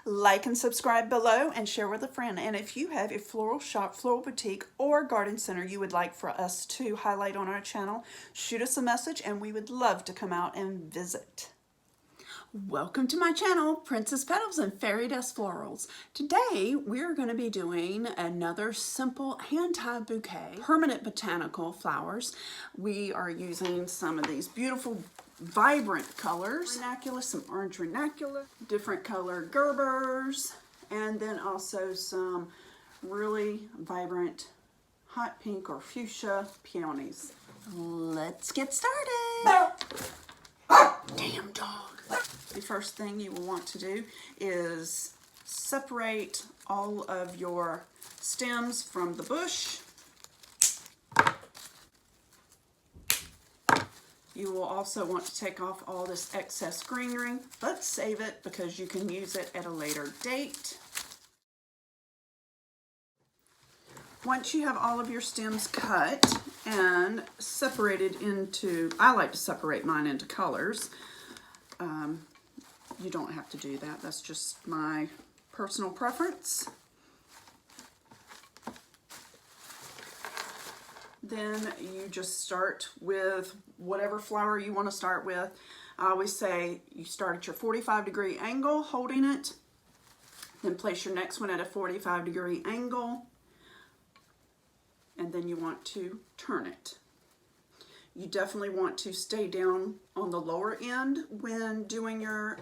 Like and subscribe below and share with a friend. And if you have a floral shop, floral boutique, or garden center you would like for us to highlight on our channel, shoot us a message and we would love to come out and visit. Welcome to my channel, Princess Petals and Fairy Dust Florals. Today we're going to be doing another simple hand-tied bouquet, permanent botanical flowers. We are using some of these beautiful vibrant colors, ranunculus, some orange ranunculus, different color Gerbers, and then also some really vibrant hot pink or fuchsia peonies. Let's get started. Damn dog. The first thing you will want to do is separate all of your stems from the bush. You will also want to take off all this excess greenery, but save it because you can use it at a later date. Once you have all of your stems cut and separated into, I like to separate mine into colors. You don't have to do that. That's just my personal preference. Then you just start with whatever flower you want to start with. I always say you start at your 45-degree angle, holding it. Then place your next one at a 45-degree angle. And then you want to turn it. You definitely want to stay down on the lower end when doing your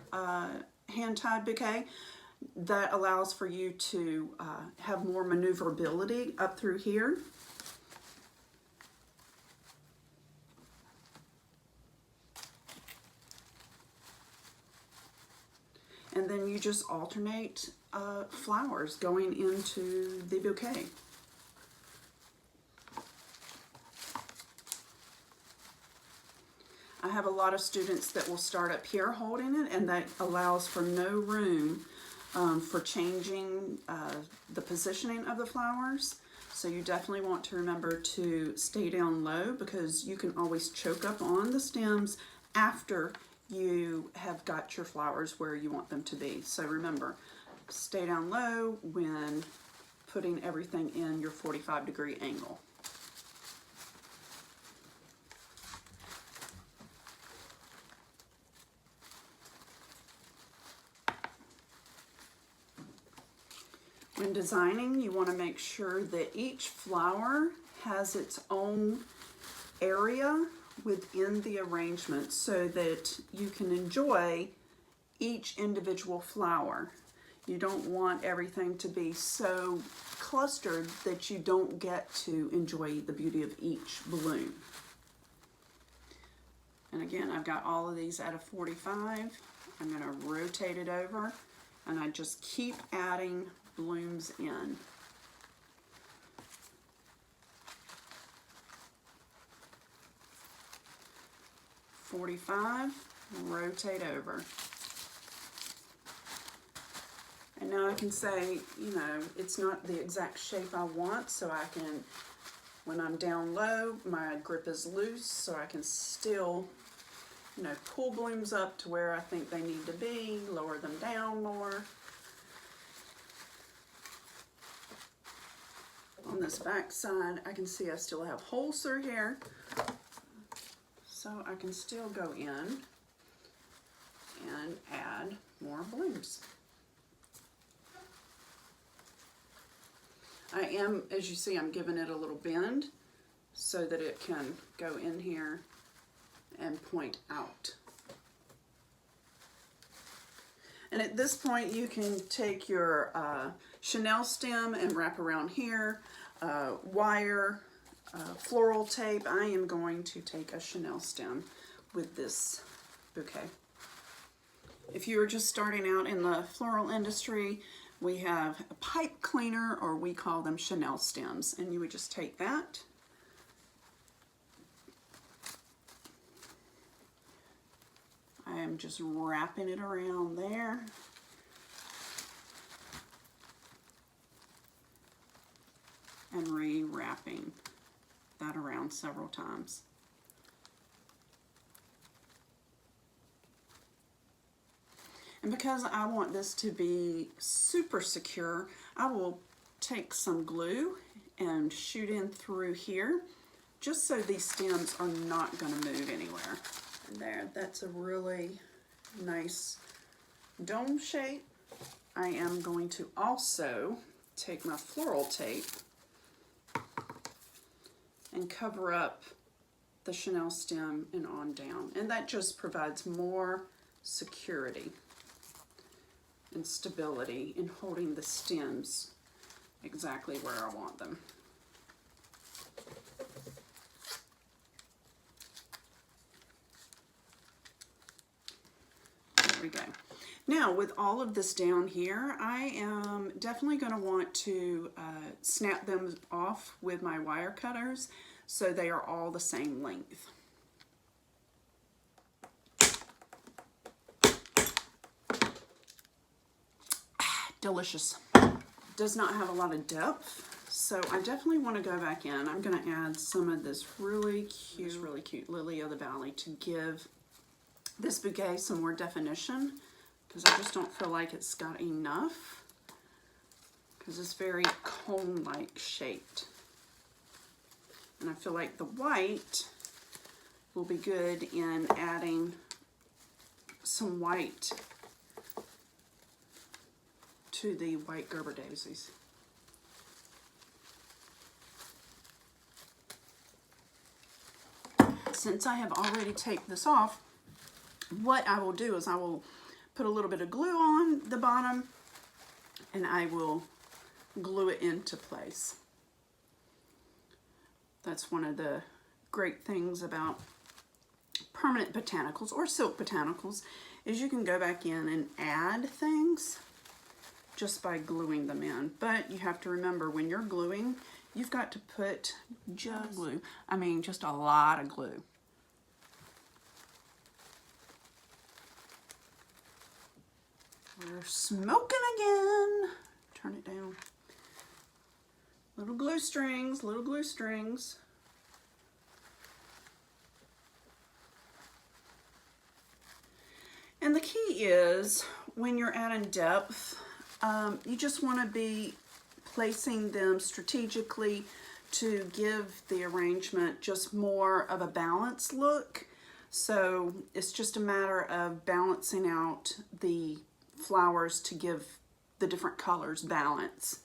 hand-tied bouquet. That allows for you to have more maneuverability up through here. And then you just alternate flowers going into the bouquet. I have a lot of students that will start up here holding it, and that allows for no room for changing the positioning of the flowers. So you definitely want to remember to stay down low, because you can always choke up on the stems after you have got your flowers where you want them to be. So remember, stay down low when putting everything in your 45-degree angle. When designing, you want to make sure that each flower has its own area within the arrangement so that you can enjoy each individual flower. You don't want everything to be so clustered that you don't get to enjoy the beauty of each bloom. And again, I've got all of these at a 45. I'm going to rotate it over, and I just keep adding blooms in. Rotate over. And now I can say, you know, it's not the exact shape I want, so I can, when I'm down low, my grip is loose, so I can still, you know, pull blooms up to where I think they need to be, lower them down more. On this back side, I can see I still have holes through here, so I can still go in and add more blooms. I am, as you see, I'm giving it a little bend so that it can go in here and point out. And at this point, you can take your chenille stem and wrap around here, wire, floral tape. I am going to take a chenille stem with this bouquet. If you are just starting out in the floral industry, we have a pipe cleaner, or we call them chenille stems, and you would just take that. I am just wrapping it around there. And re-wrapping that around several times. And because I want this to be super secure, I will take some glue and shoot in through here, just so these stems are not going to move anywhere. And there, that's a really nice dome shape. I am going to also take my floral tape and cover up the chenille stem and on down. And that just provides more security and stability in holding the stems exactly where I want them. There we go. Now, with all of this down here, I am definitely going to want to snap them off with my wire cutters so they are all the same length. Delicious. Does not have a lot of depth, so I definitely want to go back in. I'm going to add some of this really cute lily of the valley to give this bouquet some more definition, because I just don't feel like it's got enough, because it's very cone-like shaped. And I feel like the white will be good in adding some white to the white Gerber daisies. Since I have already taped this off, what I will do is I will put a little bit of glue on the bottom and I will glue it into place. That's one of the great things about permanent botanicals or silk botanicals, is you can go back in and add things just by gluing them in. But you have to remember, when you're gluing, you've got to put just glue. I mean, just a lot of glue. We're smoking again. Turn it down. Little glue strings, little glue strings. And the key is, when you're adding depth, you just want to be placing them strategically to give the arrangement just more of a balanced look. So it's just a matter of balancing out the flowers to give the different colors balance.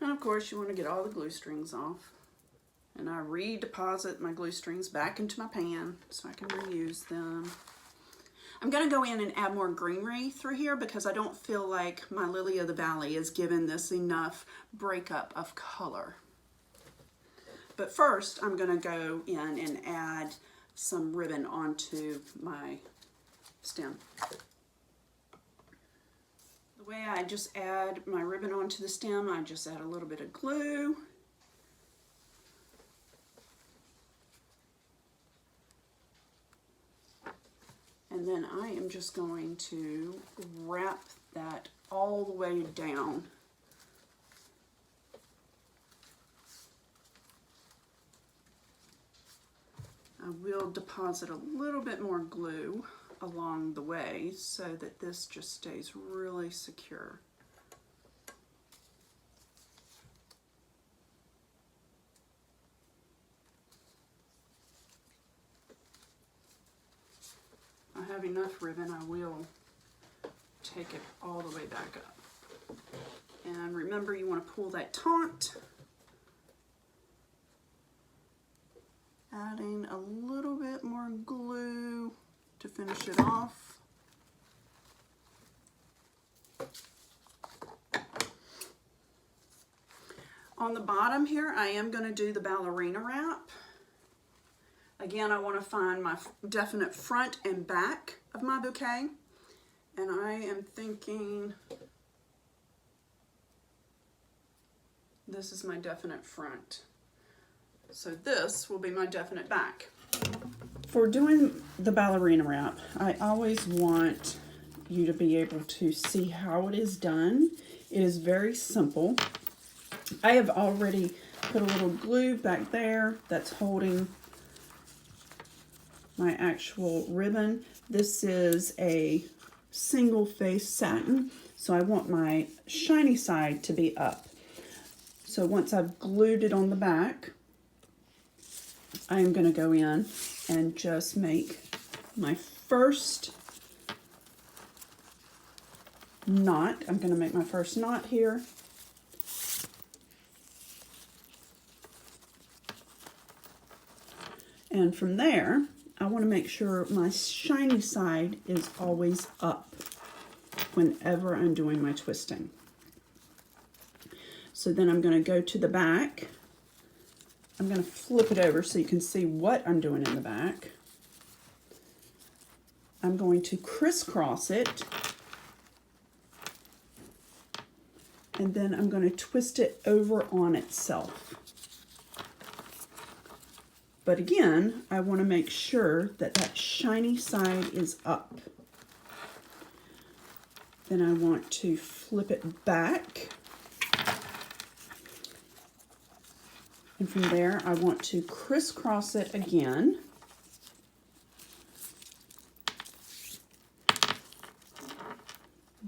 And of course, you want to get all the glue strings off. And I redeposit my glue strings back into my pan so I can reuse them. I'm going to go in and add more greenery through here because I don't feel like my Lily of the Valley is giving this enough breakup of color. But first, I'm going to go in and add some ribbon onto my stem. The way I just add my ribbon onto the stem, I just add a little bit of glue. And then I am just going to wrap that all the way down. I will deposit a little bit more glue along the way so that this just stays really secure. I have enough ribbon, I will take it all the way back up. And remember, you want to pull that taunt, adding a little bit more glue to finish it off. On the bottom here, I am going to do the ballerina wrap. Again, I want to find my definite front and back of my bouquet. And I am thinking this is my definite front. So this will be my definite back. For doing the ballerina wrap, I always want you to be able to see how it is done. It is very simple. I have already put a little glue back there that's holding my actual ribbon. This is a single face satin, so I want my shiny side to be up. So once I've glued it on the back, I am going to go in and just make my first knot. I'm going to make my first knot here. And from there, I want to make sure my shiny side is always up whenever I'm doing my twisting. So then I'm going to go to the back. I'm going to flip it over so you can see what I'm doing in the back. I'm going to crisscross it. And then I'm going to twist it over on itself. But again, I want to make sure that that shiny side is up. Then I want to flip it back. And from there, I want to crisscross it again.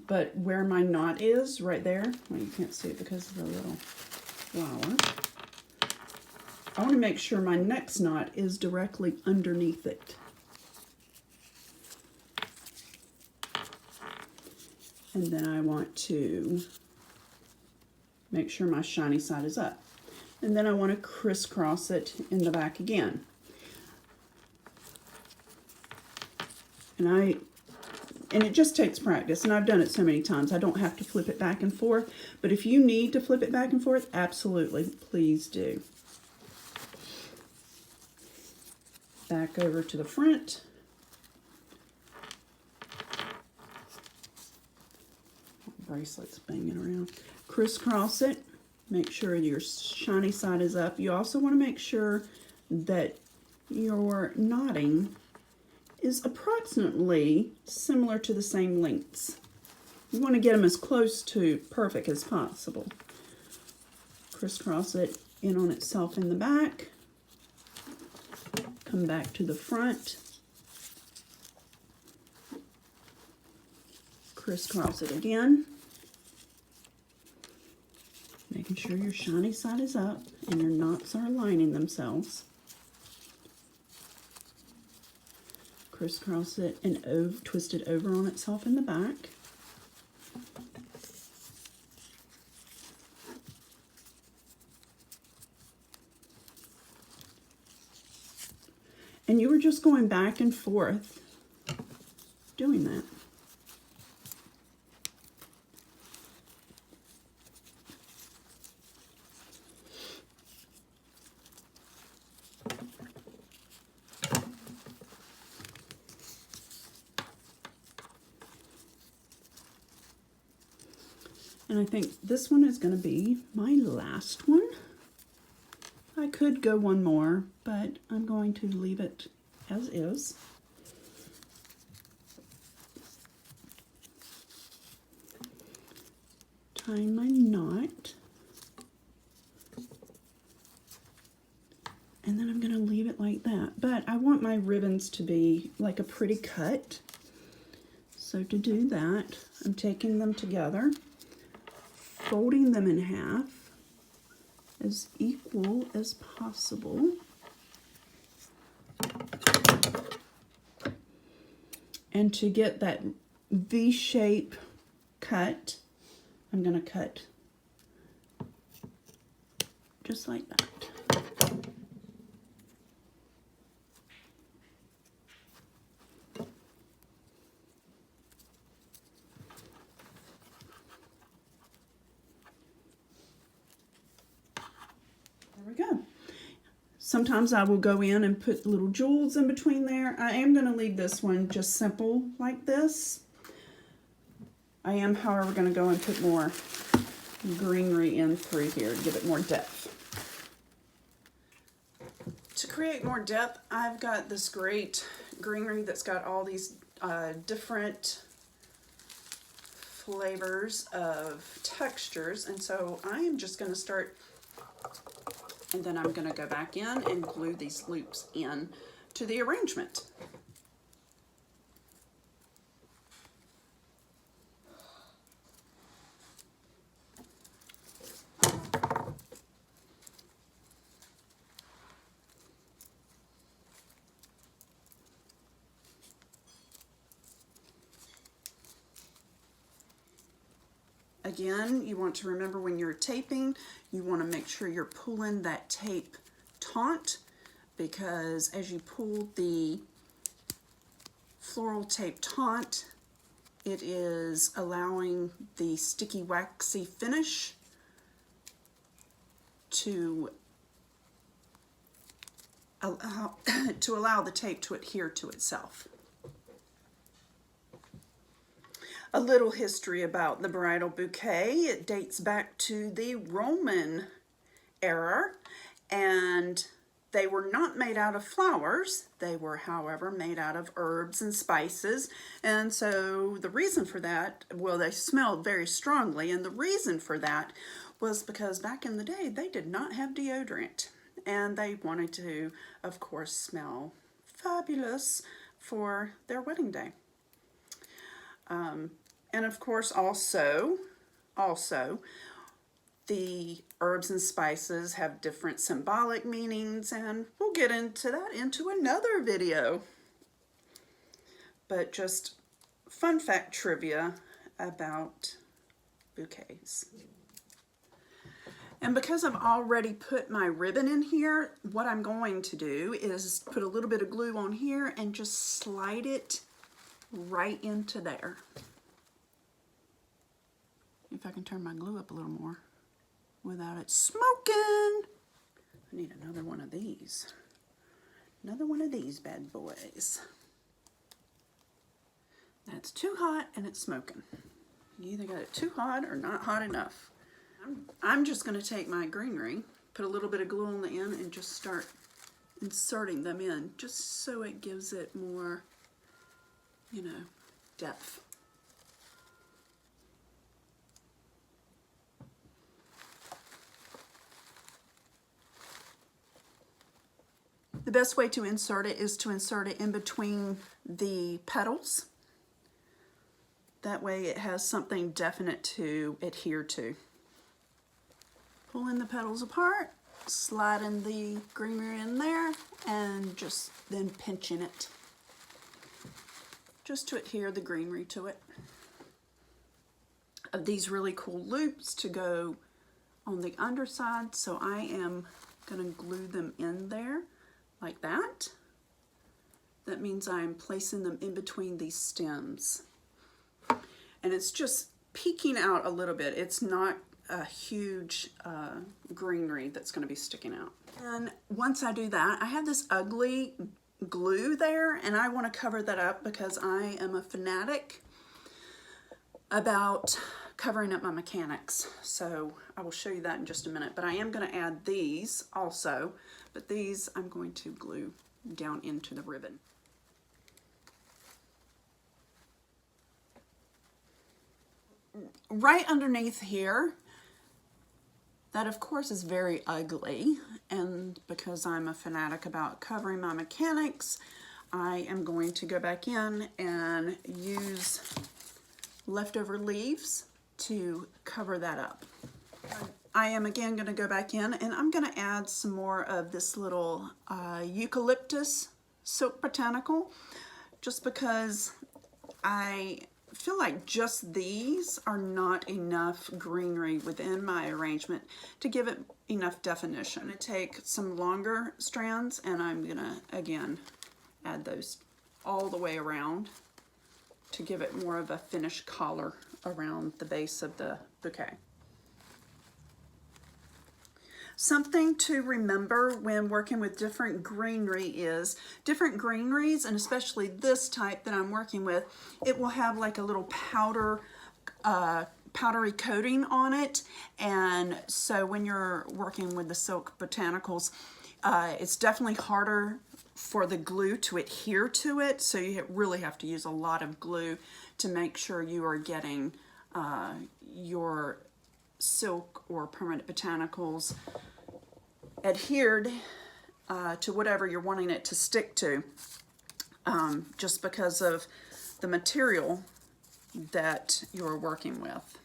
But where my knot is, right there, well, you can't see it because of the little flower. I want to make sure my next knot is directly underneath it. And then I want to make sure my shiny side is up. And then I want to crisscross it in the back again. And it just takes practice, and I've done it so many times. I don't have to flip it back and forth, but if you need to flip it back and forth, absolutely, please do. Back over to the front. Bracelet's banging around. Crisscross it. Make sure your shiny side is up. You also want to make sure that your knotting is approximately similar to the same lengths. You want to get them as close to perfect as possible. Crisscross it in on itself in the back. Come back to the front. Crisscross it again. Making sure your shiny side is up and your knots are aligning themselves. Crisscross it and twist it over on itself in the back. And you were just going back and forth doing that. And I think this one is going to be my last one. I could go one more, but I'm going to leave it as is. Tying my knot. And then I'm going to leave it like that. But I want my ribbons to be like a pretty cut. So to do that, I'm taking them together, folding them in half as equal as possible. And to get that V-shape cut, I'm going to cut just like that. There we go. Sometimes I will go in and put little jewels in between there. I am going to leave this one just simple like this. I am, however, going to go and put more greenery in through here to give it more depth. To create more depth, I've got this great greenery that's got all these different flavors of textures, and so I am just going to start, and then I'm going to go back in and glue these loops in to the arrangement. Again, you want to remember when you're taping, you want to make sure you're pulling that tape taut, because as you pull the floral tape taut, it is allowing the sticky waxy finish to allow the tape to adhere to itself. A little history about the bridal bouquet. It dates back to the Roman era, and they were not made out of flowers. They were, however, made out of herbs and spices. And so the reason for that, well, they smelled very strongly, and the reason for that was because back in the day, they did not have deodorant. And they wanted to, of course, smell fabulous for their wedding day. And of course, also, the herbs and spices have different symbolic meanings, and we'll get into that into another video. But just fun fact trivia about bouquets. And because I've already put my ribbon in here, what I'm going to do is put a little bit of glue on here and just slide it right into there. If I can turn my glue up a little more without it smoking. I need another one of these. Another one of these bad boys. That's too hot and it's smoking. You either got it too hot or not hot enough. I'm just going to take my greenery, put a little bit of glue on the end, and just start inserting them in, just so it gives it more, you know, depth. The best way to insert it is to insert it in between the petals. That way it has something definite to adhere to. Pulling the petals apart, sliding the greenery in there, and just then pinching it just to adhere the greenery to it. Of these really cool loops to go on the underside, so I am going to glue them in there like that. That means I'm placing them in between these stems. And it's just peeking out a little bit. It's not a huge greenery that's going to be sticking out. And once I do that, I have this ugly glue there, and I want to cover that up because I am a fanatic about covering up my mechanics. So I will show you that in just a minute, but I am going to add these also, but these I'm going to glue down into the ribbon. Right underneath here, that of course is very ugly, and because I'm a fanatic about covering my mechanics, I am going to go back in and use leftover leaves to cover that up. I am again going to go back in and I'm going to add some more of this little eucalyptus silk botanical, just because I feel like just these are not enough greenery within my arrangement to give it enough definition. I'm going to take some longer strands and I'm going to again add those all the way around to give it more of a finished collar around the base of the bouquet. Something to remember when working with different greenery is different greeneries, and especially this type that I'm working with, it will have like a little powdery coating on it. And so when you're working with the silk botanicals, it's definitely harder for the glue to adhere to it. So you really have to use a lot of glue to make sure you are getting your silk or permanent botanicals adhered to whatever you're wanting it to stick to, just because of the material that you're working with.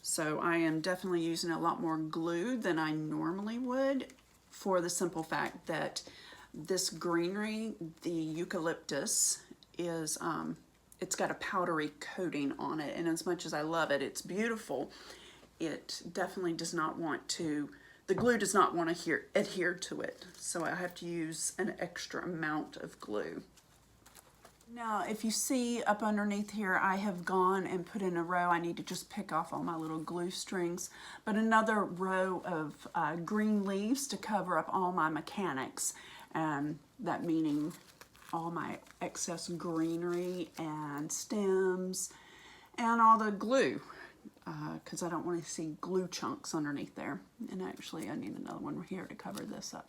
So I am definitely using a lot more glue than I normally would, for the simple fact that this greenery, the eucalyptus, is it's got a powdery coating on it, and as much as I love it, it's beautiful, it definitely does not want to, the glue does not want to adhere to it, so I have to use an extra amount of glue. Now, if you see up underneath here, I have gone and put in a row. I need to just pick off all my little glue strings, but another row of green leaves to cover up all my mechanics, and that meaning all my excess greenery and stems and all the glue, because I don't want to see glue chunks underneath there. And actually, I need another one here to cover this up.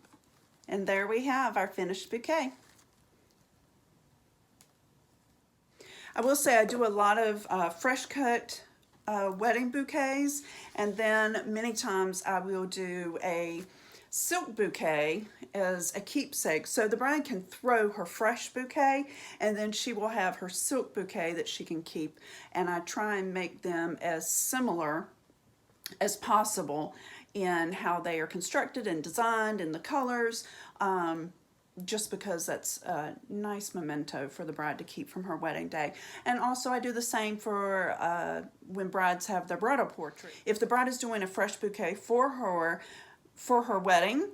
And there we have our finished bouquet. I will say I do a lot of fresh cut wedding bouquets, and then many times I will do a silk bouquet as a keepsake. So the bride can throw her fresh bouquet, and then she will have her silk bouquet that she can keep. And I try and make them as similar as possible in how they are constructed and designed and the colors, just because that's a nice memento for the bride to keep from her wedding day. And also I do the same for when brides have their bridal portrait. If the bride is doing a fresh bouquet for her wedding,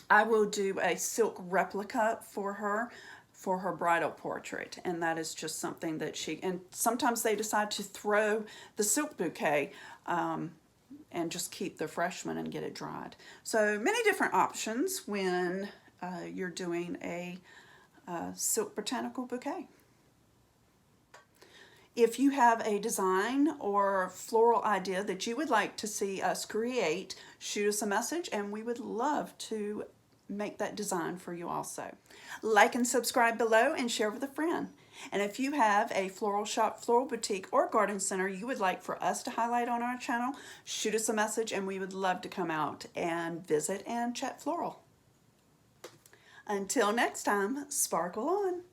I will do a silk replica for her bridal portrait, and that is just something that and sometimes they decide to throw the silk bouquet and just keep the fresh one and get it dried. So many different options when you're doing a silk botanical bouquet. If you have a design or floral idea that you would like to see us create, shoot us a message and we would love to make that design for you also. Like and subscribe below and share with a friend. And if you have a floral shop, floral boutique, or garden center you would like for us to highlight on our channel, shoot us a message and we would love to come out and visit and chat floral. Until next time, sparkle on.